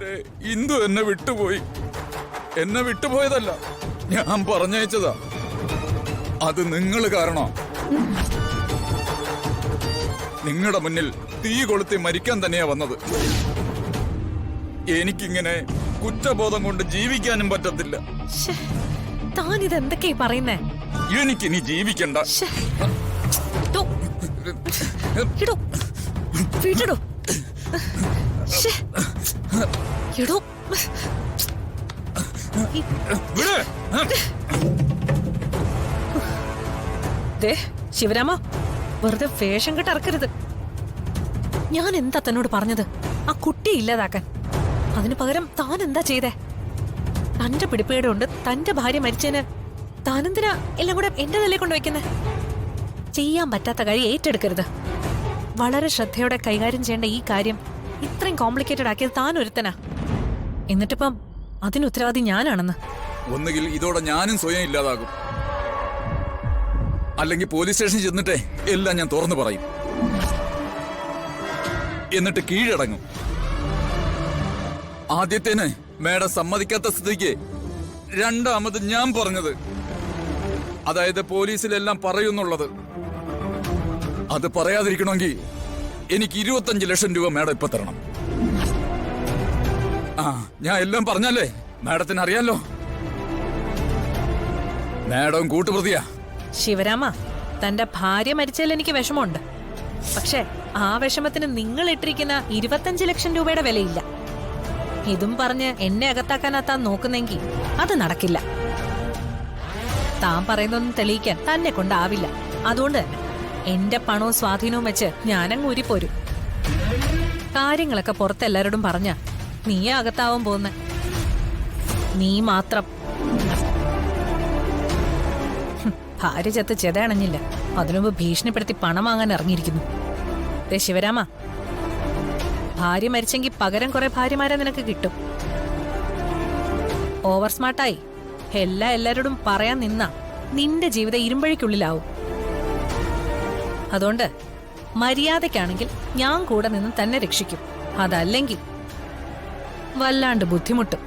എന്റെ ഇന്ദു എന്നെ വിട്ടുപോയി. എന്നെ വിട്ടുപോയതല്ല, ഞാൻ പറഞ്ഞയച്ചതാ. അത് നിങ്ങൾ കാരണം. നിങ്ങളുടെ മുന്നിൽ തീ കൊളുത്തി മരിക്കാൻ തന്നെയാ വന്നത്. എനിക്കിങ്ങനെ കുറ്റബോധം കൊണ്ട് ജീവിക്കാനും പറ്റത്തില്ല. താനിതെന്തൊക്കെയാ പറയുന്നേ? എനിക്കിനി ജീവിക്കണ്ട. ശിവരാമ, വെറുതെ വേഷം കെട്ട് ഇറക്കരുത്. ഞാൻ എന്താ തന്നോട് പറഞ്ഞത്? ആ കുട്ടിയെ ഇല്ലാതാക്കാൻ. അതിനു പകരം താൻ എന്താ ചെയ്തേ? തന്റെ പിടിപ്പേട് കൊണ്ട് തന്റെ ഭാര്യ മരിച്ചതിന് താനെന്തിനാ എല്ലാം കൂടെ എന്റെ തലയിൽ കൊണ്ടുവയ്ക്കുന്നേ? ചെയ്യാൻ പറ്റാത്ത കാര്യം ഏറ്റെടുക്കരുത്. വളരെ ശ്രദ്ധയോടെ കൈകാര്യം ചെയ്യേണ്ട ഈ കാര്യം ഇത്രയും കോംപ്ലിക്കേറ്റഡ് ആക്കിയത് താൻ ഒരുത്തനാ. എന്നിട്ടിപ്പം അതിന് ഉത്തരവാദി ഞാനാണെന്ന്. ഒന്നുകിൽ ഇതോടെ ഞാനും സ്വയം ഇല്ലാതാകും, അല്ലെങ്കിൽ പോലീസ് സ്റ്റേഷനിൽ ചെന്നിട്ടേ എല്ലാം ഞാൻ തുറന്നു പറയും. എന്നിട്ട് കീഴടങ്ങും. ആദ്യത്തേന് മേഡം സമ്മതിക്കാത്ത സ്ഥിതിക്ക് രണ്ടാമത് ഞാൻ പറഞ്ഞത്, അതായത് പോലീസിലെല്ലാം പറയുന്നുള്ളത്, അത് പറയാതിരിക്കണമെങ്കിൽ എനിക്ക് 25 ലക്ഷം രൂപ മേഡം ഇപ്പൊ തരണം. ഞാൻ എല്ലാം പറഞ്ഞല്ലേ മേഡത്തിന് അറിയാലോ. മേഡം കൂട്ടുപ്രതിയാ. ശിവരാമ, തന്റെ ഭാര്യ മരിച്ചതിൽ എനിക്ക് വിഷമമുണ്ട്. പക്ഷെ ആ വിഷമത്തിന് നിങ്ങൾ ഇട്ടിരിക്കുന്ന 25 ലക്ഷം രൂപയുടെ വിലയില്ല. ഇതും പറഞ്ഞ് എന്നെ അകത്താക്കാനാ താൻ നോക്കുന്നെങ്കിൽ അത് നടക്കില്ല. താൻ പറയുന്നൊന്നും തെളിയിക്കാൻ തന്നെ കൊണ്ടാവില്ല. അതുകൊണ്ട് തന്നെ എന്റെ പണവും സ്വാധീനവും വെച്ച് ഞാനങ്ങ് ഊരിപ്പോരും. കാര്യങ്ങളൊക്കെ പുറത്തെല്ലാരോടും പറഞ്ഞ നീയെ അകത്താവും പോന്നെ. നീ മാത്രം. ഭാര്യ ചത്ത് ചെതയണഞ്ഞില്ല, അതിനുമുമ്പ് ഭീഷണിപ്പെടുത്തി പണം വാങ്ങാൻ ഇറങ്ങിയിരിക്കുന്നു. ശിവരാമ, ഭാര്യ മരിച്ചെങ്കിൽ പകരം കുറെ ഭാര്യമാരെ നിനക്ക് കിട്ടും. ഓവർ സ്മാർട്ടായി എല്ലാരോടും പറയാൻ നിന്നാ നിന്റെ ജീവിതം ഇരുമ്പഴിക്കുള്ളിലാവും. അതുകൊണ്ട് മര്യാദയ്ക്കാണെങ്കിൽ ഞാൻ കൂടെ നിന്ന് തന്നെ രക്ഷിക്കും. അതല്ലെങ്കിൽ വല്ലാണ്ട് ബുദ്ധിമുട്ടും.